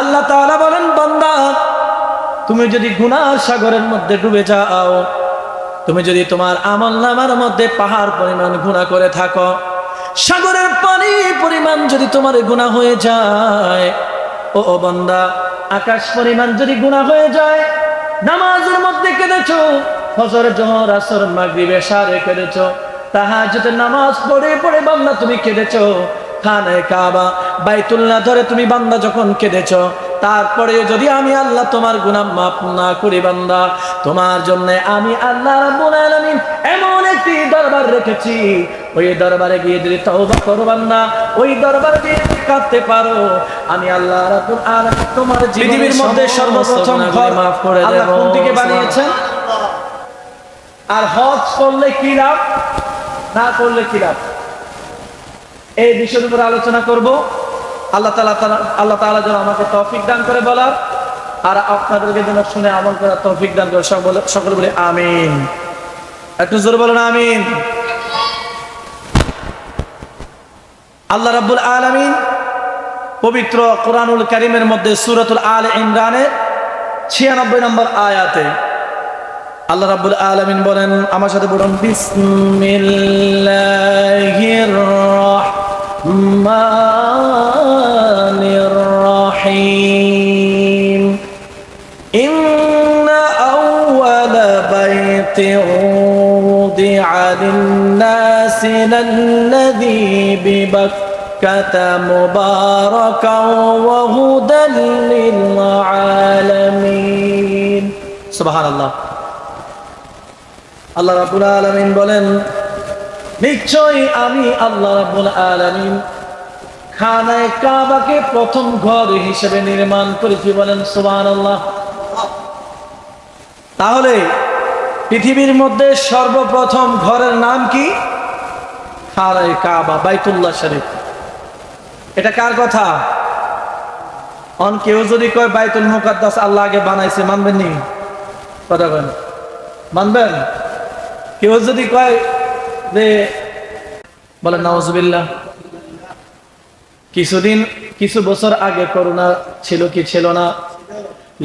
আল্লাহ তাআলা বলেন, বান্দা তুমি যদি গুনার সাগরের মধ্যে ডুবে যাও, তুমি যদি তোমার আমলনামার মধ্যে পাহাড় পরিমাণ গুনাহ করে থাকো, সাগরের পানি পরিমাণ যদি তোমার গুনাহ হয়ে যায়, ও বান্দা আকাশ পরিমাণ যদি গুনাহ হয়ে যায়, নামাজের মধ্যে কেঁদেছো, ফজর জোহর আসর মাগরিব এশারে কেঁদেছো, তাহাজ্জুদের নামাজ পড়ে পড়ে বান্দা তুমি কেঁদেছো, খানায়ে কাবা বাইতুল্লাহ ধরে তুমি বান্দা যখন কেঁদেছো, তারপরেও যদি আমি আল্লাহ তোমার গুনাহ মাফ না করি বান্দা, তোমার জন্য আমি আল্লাহ রাব্বুল আলামিন এমন একটি দরবার রেখেছি, ওই দরবারে গিয়ে যদি তওবা করো বান্দা, ওই দরবারে গিয়ে কাঁদতে পারো, আমি আল্লাহ রাব্বুল আলামিন তোমার পৃথিবীর মধ্যে সর্বপ্রথম ঘর মাফ করে দেব। আল্লাহ কোনটিকে বানিয়েছেন? আর হজ করলে কি লাভ, না করলে কি লাভ, এই বিষয়ের উপর আলোচনা করব। আল্লাহ তাআলা যেন আমাকে তৌফিক দান করে বলার, আর আপনাদেরকে যেন শুনে আমল করার তৌফিক দান করে। সকলে বলে আমিন। একটু জোরে বলুন আমিন। আল্লাহ রাব্বুল আলামিন পবিত্র কোরআনুল কারীমের মধ্যে সূরাতুল আলে ইমরানের 96 নম্বর আয়াতে আল্লাহ রাব্বুল আলামিন বলেন, আমার সাথে বলুন, বিসমিল্লাহির রহমানির রহিম। ইন্না আউওয়ালা বাইতিন উদিআ লিন-নাসি লাল্লাযী বিবাক্কাতা মুবারাকান ওয়া হুদাল লিল-আলামিন। সুবহানাল্লাহ। আল্লাহ রাব্বুল আলামিন বলেন, নিশ্চয়ই আমি আল্লাহ রাব্বুল আলামিন খানায়ে কাবাকে প্রথম ঘর হিসেবে নির্মাণ করেছি। বলেন সুবহানাল্লাহ। তাহলে পৃথিবীর মধ্যে সর্বপ্রথম ঘরের নাম কি? খানায়ে কাবা, বাইতুল্লাহ শরীফ। এটা কার কথা? কেউ যদি কয় বাইতুল মুকাদ্দাস আল্লাহ আগে বানাইছে, মানবেন নি? কথা বলেন, মানবেন? কেউ যদি কয় যে, বলেন নাউজুবিল্লাহ, কিছু বছর আগে করোনা ছিল কি ছিল না?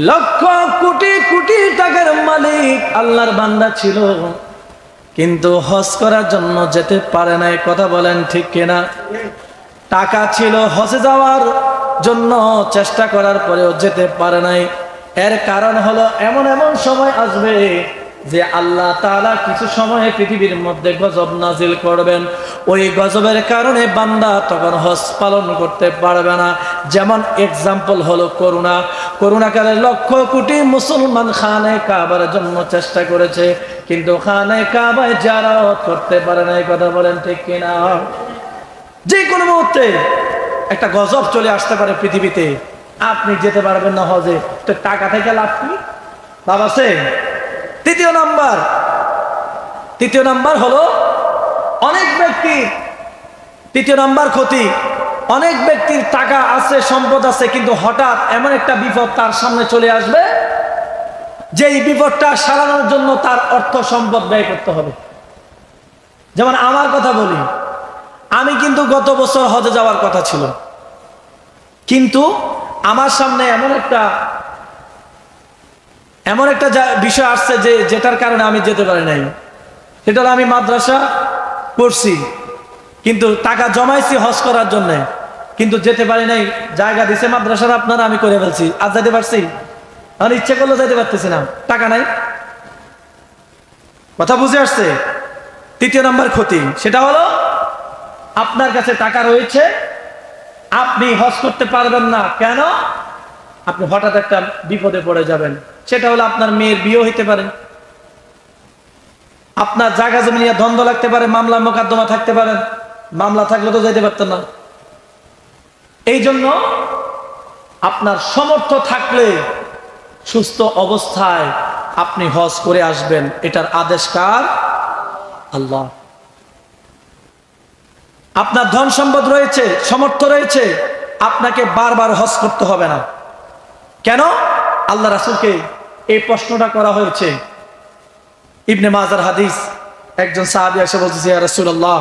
লক্ষ কোটি কোটি টাকার মালিক আল্লাহর বান্দা ছিল, কিন্তু হজ করার জন্য যেতে পারে নাই। কথা বলেন ঠিক কিনা? টাকা ছিল হজে যাওয়ার জন্য, চেষ্টা করার পরেও যেতে পারে নাই। এর কারণ হলো এমন এমন সময় আসবে যে আল্লাহ তাআলা কিছু সময়ে পৃথিবীর মধ্যে গজব নাজিল করবেন। ওই গজবের কারণে বান্দা তখন হজ পালন করতে পারবে না। যেমন এক্সাম্পল হলো করোনাকালে লক্ষ কোটি মুসলমান খানায়ে কাবার জন্য চেষ্টা করেছে, কিন্তু খানায়ে কাবায় জিয়ারত করতে পারে না। কথা বলেন ঠিক কিনা? যে কোনো মুহূর্তে একটা গজব চলে আসতে পারে পৃথিবীতে, আপনি যেতে পারবেন না হজে। তো টাকা থেকে লাভ কি? লাভ আছে? তৃতীয় নাম্বার হলো অনেক ব্যক্তির, তৃতীয় নাম্বার ক্ষতি, অনেক ব্যক্তির টাকা আছে, সম্পদ আছে, কিন্তু হঠাৎ এমন একটা বিপদ তার সামনে চলে আসবে, যেই বিপদটা সারানোর জন্য তার অর্থ সম্পদ ব্যয় করতে হবে। যেমন আমার কথা বলি, আমি কিন্তু গত বছর হজে যাওয়ার কথা ছিল, কিন্তু আমার সামনে এমন একটা বিষয় আসছে যেটার কারণে আমি যেতে পারি নাই। সেটা হলো, আমি মাদ্রাসা করছি, কিন্তু টাকা জমাইছি হজ করার জন্য, কিন্তু যেতে পারি নাই। জায়গা দিছে মাদ্রাসার আপনারা, আমি করে ফেলছি, আজ যেতে পারছি, আমি ইচ্ছে করলে যেতে পারতেছি না, টাকা নাই। কথা বুঝে আসছে? তৃতীয় নাম্বার ক্ষতি সেটা হলো, আপনার কাছে টাকা রয়েছে, আপনি হজ করতে পারবেন না। কেন? আপনি হঠাৎ একটা বিপদে পড়ে যাবেন। সেটা হলো, আপনার মেয়ের বিয়ে হইতে পারে, আপনার জায়গা জমি নিয়ে দ্বন্দ্ব লাগতে পারে, মামলা মোকদ্দমা থাকতে পারে। মামলা থাকলে তো যেতে পারতেন না। এই জন্য আপনার সামর্থ্য থাকলে সুস্থ অবস্থায় আপনি হজ করে আসবেন। এটার আদেশ কার? আল্লাহ। আপনার ধন সম্পদ রয়েছে, সামর্থ্য রয়েছে, আপনাকে বারবার হজ করতে হবে না। কেন? আল্লাহ রাসূলকে এই প্রশ্নটা করা হয়েছে। ইবনে মাজার হাদিস, একজন সাহাবী এসে বলতেছে, ইয়া রাসূলুল্লাহ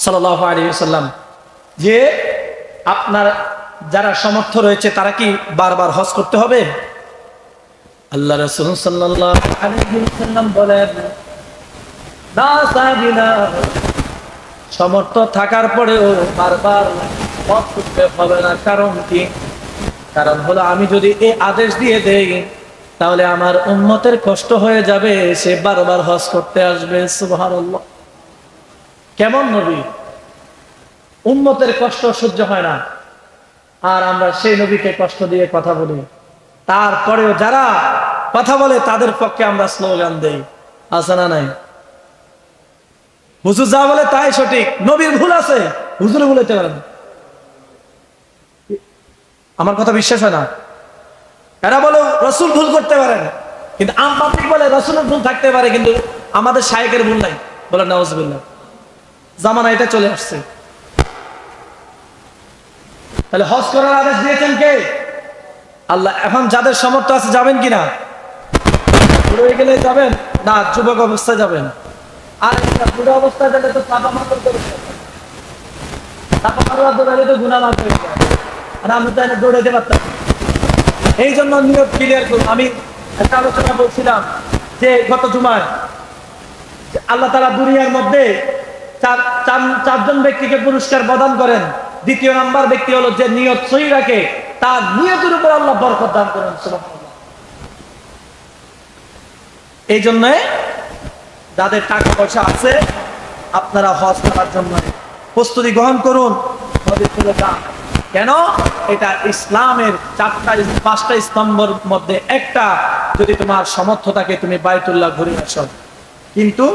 সাল্লাল্লাহু আলাইহি ওয়াসাল্লাম, যে আপনার যারা সমর্থ রয়েছে তারা কি বারবার হজ করতে হবে? আল্লাহ রাসূল সাল্লাল্লাহু আলাইহি ওয়াসাল্লাম বলেন, না সাবিনা, সমর্থ থাকার পরেও বারবার হজ করতে হবে না। কারণ কি? কারণ হলো আমি যদি এই আদেশ দিয়ে দেই তাহলে আমার উম্মতের কষ্ট হয়ে যাবে, সে বারবার হজ করতে আসবে। সুবহানাল্লাহ। কেমন নবী! উম্মতের কষ্ট সহ্য হয় না, আর আমরা সেই নবীকে কষ্ট দিয়ে কথা বলি। তারপরেও যারা কথা বলে তাদের পক্ষে আমরা স্লোগান দেই, আছে না নাই? হুজুর যা বলে তাই সঠিক, নবীর ভুল আছে, হুজুরে ভুল হতে পারে না। আমার কথা বিশ্বাস হয় না? এরা বলো রসুল ভুল করতে পারেন, কিন্তু আমপাত্রিক বলে রসুলের ভুল থাকতে পারে, কিন্তু আমাদের শায়েকের ভুল নাই। বলে নাউজুবিল্লাহ। জামানা এটা চলে আসছে। তাহলে হজ করার আদেশ দিয়েছেন কে? আল্লাহ। এখন যাদের সামর্থ্য আছে যাবেন কিনা? বুড়ো গেলে যাবেন না, যুবক অবস্থায় যাবেন? আর বুড়ো অবস্থায় গেলে তো চাপা মাত্র করে চাপা মারা দৌড়ালে তো গুনাহ মাফ হয়ে যায়, আর আমরা তো দৌড়াইতে পারতাম। এই জন্য নিয়ত ক্লিয়ার করুন। আমি একটা আলোচনা বলছিলাম যে গত জুমায় আল্লাহ তাআলা দুনিয়ার মধ্যে চারজন ব্যক্তিকে পুরস্কার প্রদান করেন। দ্বিতীয় নাম্বার ব্যক্তি হলো যে নিয়ত সহি রাখে, তার নিয়তের উপর আল্লাহ বরকত দান করেন। সুবহানাল্লাহ। এই জন্য যাদের টাকা পয়সা আছে আপনারা হজ করার জন্য প্রস্তুতি গ্রহণ করুন, হজে চলে যান। কেন? এটা ইসলামের পাঁচটা স্তম্ভের মধ্যে একটা। যদি তোমার সামর্থ্য থাকে তুমি বাইতুল্লাহ ঘুরে আসো। কিন্তু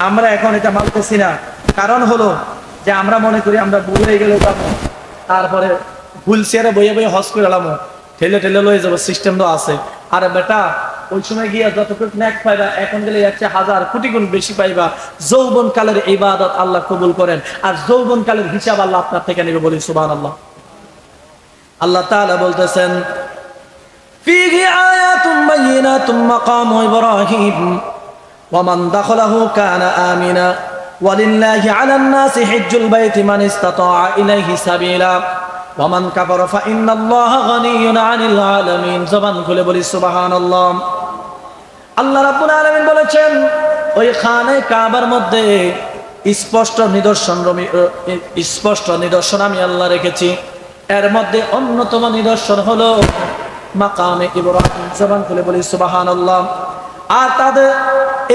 আমরা এখন এটা মানতেছি না। কারণ হলো যে আমরা মনে করি আমরা বুড়ো হয়ে গেলে যাবো, তারপরে হুইল চেয়ারে বইয়ে বইয়ে হজ করে এলাম, ঠেলে ঠেলে লয়ে যাবো, সিস্টেম তো আছে। আর বেটা ওই সময় গিয়া যতটুকু ন্যাক পাইবা এখন গেলে যাচ্ছে হাজার কোটি গুণ বেশি পাইবা। যৌবন কালের ইবাদত আল্লাহ কবুল করেন, আর যৌবন কালের হিসাব আল্লাহ আপনার থেকে নেবে। বলি সুবহানাল্লাহ। আল্লাহ তাআলা বলতেছেন, ফীহি আয়াতুম বাইয়িনাতুম মাকামু ইব্রাহিম ওয়া মান দাখালাহু কানা আমিনা ওয়ালিল্লাহি আলান নাসি হিজ্জুল বাইতি মান ইসতাতাআ ইলাইহি সাবিলা ওয়া মান কাফারা ফা ইন্নাল্লাহা গানিয়্যুন আনিল আলামিন। জবান খুলে বলি সুবহানাল্লাহ। আল্লাহ রাব্বুল আলামিন বলেছেন, ওই খানে কাবার মধ্যে স্পষ্ট নিদর্শন আমি আল্লাহ রেখেছি। এর মধ্যে অন্যতম নিদর্শন হলো মাকামে ইব্রাহিম। জবান খুলে বলি সুবহানাল্লাহ। আর তাদের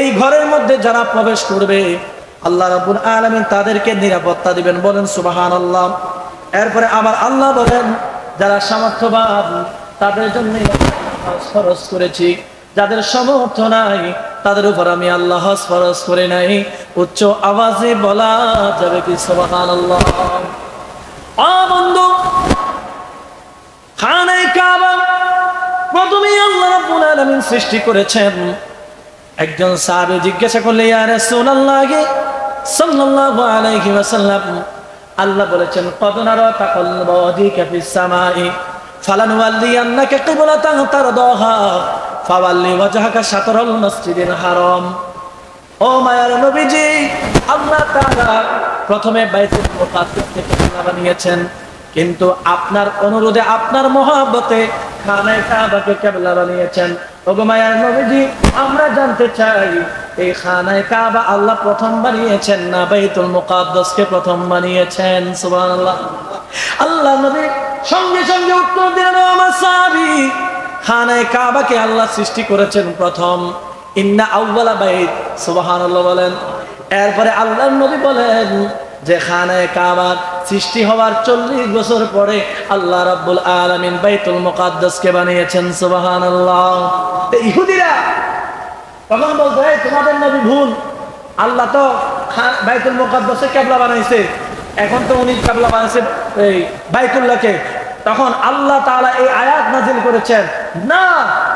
এই ঘরের মধ্যে যারা প্রবেশ করবে আল্লাহ রাব্বুল আলামিন তাদেরকে নিরাপত্তা দিবেন। বলেন সুবহানাল্লাহ। এরপরে আবার আল্লাহ বলেন, যারা সামর্থ্যবান তাদের জন্য হজ ফরজ করেছি, যাদের সামর্থ্য নাই তাদের উপর আমি আল্লাহ হজ ফরজ করে নাই। উচ্চ আওয়াজে বলা যাবে কি সুবহানাল্লাহ? বন্ধু, খানে কাবা প্রথমেই আল্লাহ রাব্বুল আলামিন সৃষ্টি করেছেন। একজন সাহাবী জিজ্ঞাসা করলে, ইয়া রাসূলুল্লাহ সাল্লাল্লাহু আলাইহি ওয়াসাল্লাম, আল্লাহ বলেছেন, ক্বাদ নারা তাকাল্লুবা ওয়াজহিকা ফিস সামাই ফালানুওয়াল্লিয়ান্নাকা কিবলাতান তারদাহা ফাওয়াল্লি ওয়াজহাকা শাতরাল মসজিদিল হারাম। ও মায়ার নবীজি, আল্লাহ তাআলা প্রথমে বাইতুল মুকাদ্দাসকে কিবলা বানিয়েছেন, কিন্তু আপনার অনুরোধে আপনার মহব্বতে খানে কাবাকে কিবলা বানিয়েছেন। ও মায়ার নবীজি, আমরা জানতে চাই এই খানে কাবা আল্লাহ প্রথম বানিয়েছেন না বাইতুল মুকাদ্দাসকে প্রথম বানিয়েছেন? সুবহানাল্লাহ। আল্লাহ নবী সঙ্গে সঙ্গে উত্তর দিলেন, আমার সাহাবী, খানে কাবাকে আল্লাহ সৃষ্টি করেছেন প্রথম। ইন্না আউওয়ালা বাইত। সুবহানাল্লাহ বলেন। এরপরে আল্লাহর নবী বলেন যে খানে কাবার সৃষ্টি হওয়ার 40 বছর পরে আল্লাহ রাব্বুল আলামিন বাইতুল মুকাদ্দাসকে বানিয়েছেন। সুবহানাল্লাহ। ইহুদিরা তখন বলতো, তোমাদের নবী ভুল, আল্লাহ তো বাইতুল মুকাদ্দাসে কিবলা বানাইছে, এখন তো উনি কিবলা বানাইছে এই বাইতুল্লাহকে। তখন আল্লাহ তাআলা এই আয়াত নাযিল করেছেন, না,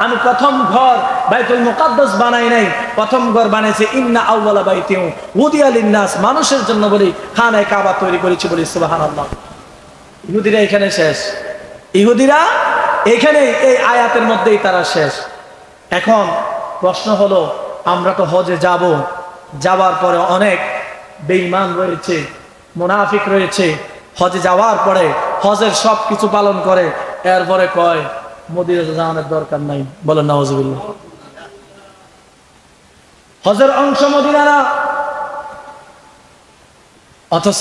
আমি প্রথম ঘর বাইতুল মুকাদ্দাস বানাই নাই, প্রথম ঘর বানাইছে ইন্না আউওয়ালা বাইতিন উদিয়া লিন-নাস, মানুষের জন্য বলি খানে কাবা তৈরি করেছি। বলি সুবহানাল্লাহ। ইহুদিরা এখানে শেষ, ইহুদিরা এখানে এই আয়াতের মধ্যেই তারা শেষ। এখন প্রশ্ন হলো, আমরা তো হজে যাব, যাওয়ার পরে অনেক বেঈমান রয়েছে, মুনাফিক রয়েছে। হজে যাওয়ার পরে হজের সব কিছু পালন করে, এরপরে কয় মদিনাতে যাওয়ার দরকার নাই। বলেন নাউজুবিল্লাহ। হজের অংশ মদিনা না, অথচ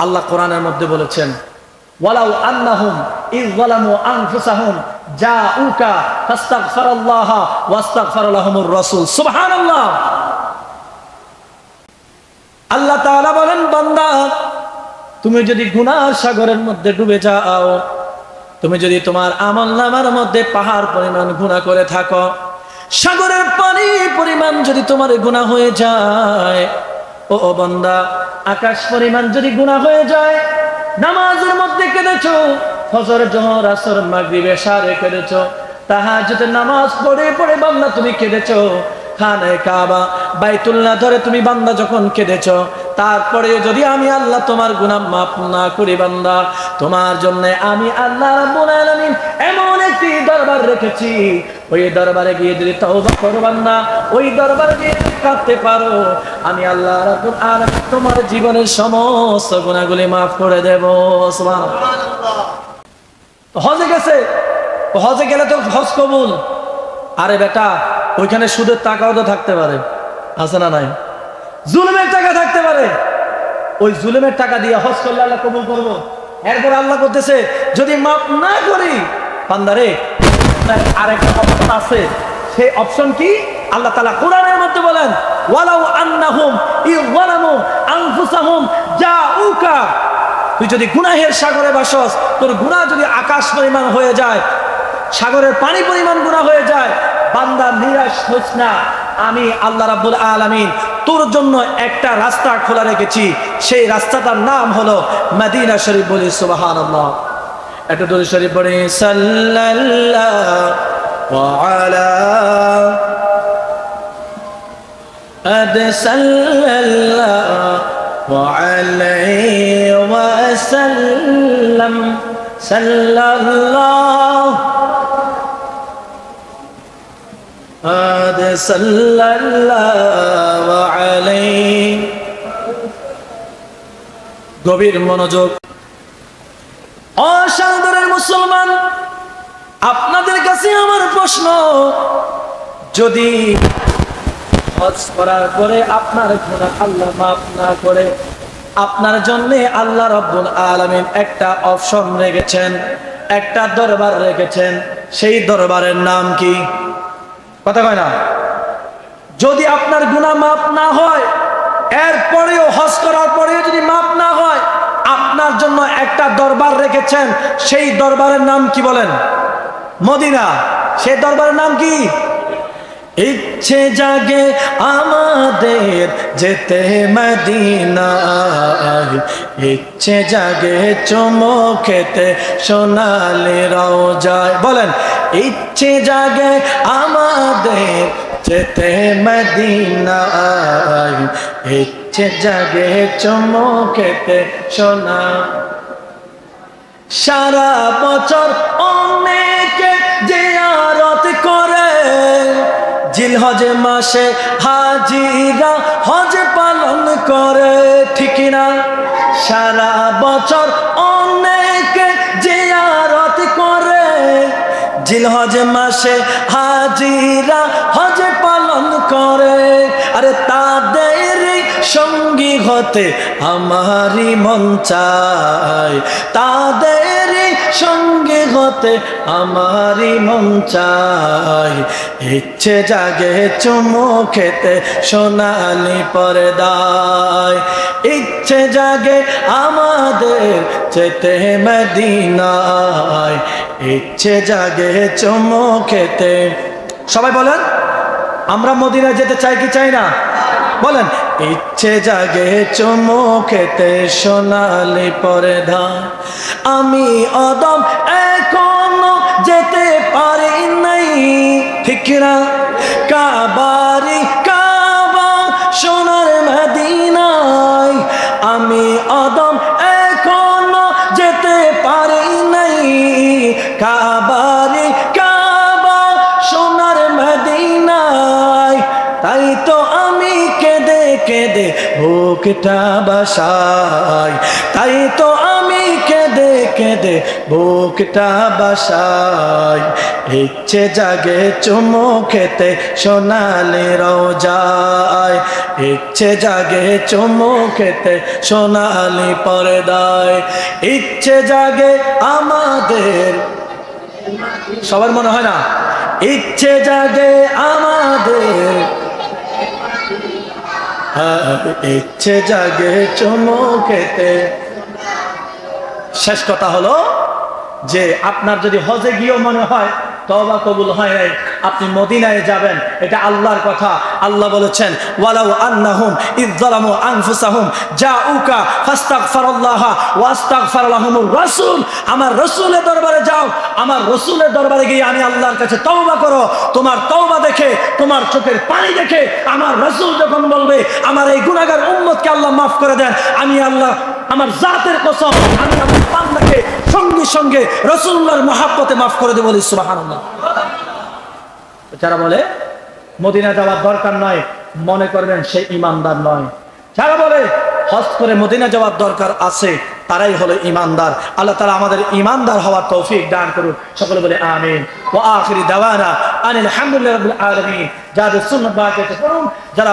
আল্লাহ কোরআনের মধ্যে বলেছেন ওয়ালাউ আন্নাহুম ইয যালামু আনফুসাহুম জাউকা ফাস্তাগফিরুল্লাহ ওয়াস্তাগফার লাহুমুর রাসূল। সুবহানাল্লাহ। আল্লাহ তাআলা বলেন, বান্দা তুমি যদি গুনার সাগরের মধ্যে ডুবে যাও, তুমি যদি তোমার আমলনামার মধ্যে পাহাড় পরিমাণ গুনাহ করে থাকো, সাগরের পানি পরিমাণ যদি তোমার গুনাহ হয়ে যায়, ও বান্দা আকাশ পরিমাণ যদি গুনাহ হয়ে যায়, নামাজের মধ্যে কেঁদেছো, ফজর যোহর আসর মাগরিব এশারে কেঁদেছো, তাহাজ্জুদের নামাজ পড়ে পড়ে বান্দা তুমি কেঁদেছো, খানায়ে কাবা বাইতুল্লাহ ধরে তুমি বান্দা যখন কেঁদেছো, তারপরে যদি আমি আল্লাহ তোমার গুনাহ মাফ না করি বান্দা, তোমার জন্য আমি আল্লাহ রাব্বুল আলামিন এমন একটি দরবার রেখেছি, ওই দরবারে গিয়ে যদি তওবা করো বান্দা, ওই দরবারে গিয়ে কাঁদতে পারো, আমি আল্লাহ রাব্বুল আলামিন তোমার জীবনের সমস্ত গুনাহগুলি মাফ করে দেব। সুবহানাল্লাহ। হজে গেছে, হজে গেলে তো হজ কবুল। আরে বেটা, ওইখানে সুদের টাকাও তো থাকতে পারে, আছে না নাই? জুলুমের টাকা থাকতে পারে, ওই জুলুমের টাকা দিয়ে হজ করলে আল্লাহ কবুল করবো? এরপর আল্লাহ করতেছে যদি মাফ না করি বান্দারে, আরেকটা অপশন আছে। সেই অপশন কি? আল্লাহ তাআলা কোরআনের মধ্যে বলেন ওয়ালাউ আন্নাহুম ইয যালামু আনফুসাহুম জাউকা, তুই যদি গুনাহের সাগরে ভাসস, তোর গুনাহ যদি আকাশ পরিমাণ হয়ে যায়, সাগরের পানি পরিমাণ গুনাহ হয়ে যায়, বান্দা নিরাশ হোস না, আমি আল্লাহ রাব্বুল আলামিন তোর জন্য একটা রাস্তা খোলা রেখেছি, সেই রাস্তাটার নাম হলো মদিনা শরীফ। বলি সুবহানাল্লাহ। একটা দরুদ শরীফ পড়ে সাল্লাল্লাহু আলাইহি ওয়াসাল্লাম, সাল্লাল্লাহু সাল্লাল্লাহু আলাইহি। গভীর মনোযোগ। অসাধারণ মুসলমান, আপনাদের কাছে আমার প্রশ্ন, যদি হজ করার পরে আপনার গুনাহ আল্লাহ মাফ না করে, আপনার জন্য আল্লাহ রাব্বুল আলামিন একটা অপশন রেখেছেন, একটা দরবার রেখেছেন, সেই দরবারের নাম কি? কথা কয় না? যদি আপনার গুনাহ মাফ না হয়, এরপরেও হজ করার পরেও যদি মাফ না হয়, আপনার জন্য একটা দরবার রেখেছেন, সেই দরবারের নাম কি বলেন? মদিনা। সেই দরবারের নাম কি? ইচ্ছে জাগে আমাদের যেতে মদিনায়, ইচ্ছে জাগে চুমো খেতে সোনালি রওজায়। বলেন ইচ্ছে জাগে আমাদের যেতে মদিনায়, ইচ্ছে জাগে চুমো খেতে সোনা। সারা বছর অনেকে জিয়ারত করে, জিলহজ মাসে হাজিরা হজ পালন করে, ঠিক না? সারা বছর অনেকে জিয়ারত করে, জিলহজ মাসে হাজিরা হজ পালন করে। আরে তাদের সঙ্গী হতে আমারই মন চায়, তাদের সঙ্গে হতে আমারই মন চায়, ইচ্ছে জাগে চুমু খেতে সোনালি পর্দায়, ইচ্ছে জাগে আমাদের যেতে মদিনায়, ইচ্ছে জাগে চুমু খেতে। সবাই বলেন আমরা মদিনায় যেতে চাই কি চাই না? বলেন ইচ্ছে জাগে চুমু খেতে সোনালি পর্দায়। আমি অদম এখনো যেতে পারি নাই, ঠিক না? কাবারি কাবা সোনার মদিনায়, আমি অদম এখনো যেতে পারি নাই, কাবারি কাবা সোনার মদিনায়। তাই তো আমি কেঁদে কেঁদে বুকটা বাসাই, তাই তো আমি কেঁদে কেঁদে বুকটা বাসায়, ইচ্ছে জাগে চুমু খেতে সোনালি রোজায়, ইচ্ছে জাগে চুমু খেতে সোনালি পর্দায়, ইচ্ছে জাগে আমাদের, সবার মনে হয় না? ইচ্ছে জাগে আমাদের, ইচ্ছে জাগে চুমু খেতে। শেষ কথা হলো যে আপনার যদি হজে গিয়েও মনে হয় তওবা কবুল হয় নাই, আপনি মদিনায় যাবেন, এটা আল্লাহর কথা। আল্লাহ বলেছেন ওয়ালাউ আন্নাহুম ইযযালামু আনফুসাহুম জাউকা ফাস্তাগফিরুল্লাহ ওয়াস্তাগফার লাহুমুর রাসূল, আমার রাসূলের দরবারে যাও, আমার রাসূলের দরবারে গিয়ে আমি আল্লাহর কাছে তওবা করো। তোমার তওবা দেখে, তোমার চোখের পানি দেখে আমার রাসূল যখন বলবে আমার এই গুনাহগার উম্মতকে আল্লাহ মাফ করে দেন, আমি আল্লাহ আমার জাতের কসম আমি আমার বান্দাকে সঙ্গে সঙ্গে রাসূলুল্লাহর মহব্বতে মাফ করে দেব। বলি সুবহানাল্লাহ। যারা বলে মদিনা যাওয়ার দরকার নয়, মনে করবেন সে ইমানদার নয়। যারা বলে হজ করে মদিনা যাওয়ার দরকার আছে, তারাই হলো ইমানদার। আল্লাহ তাআলা আমাদের ইমানদার হওয়ার তৌফিক দান করুন। সকলে বলে আমিন। ওয়া আখিরি দাওয়ানা আনিল হামদুলিল্লাহি রাব্বিল আলামিন। যাদের সুন্নাত বাকি আছে পড়ুন, যারা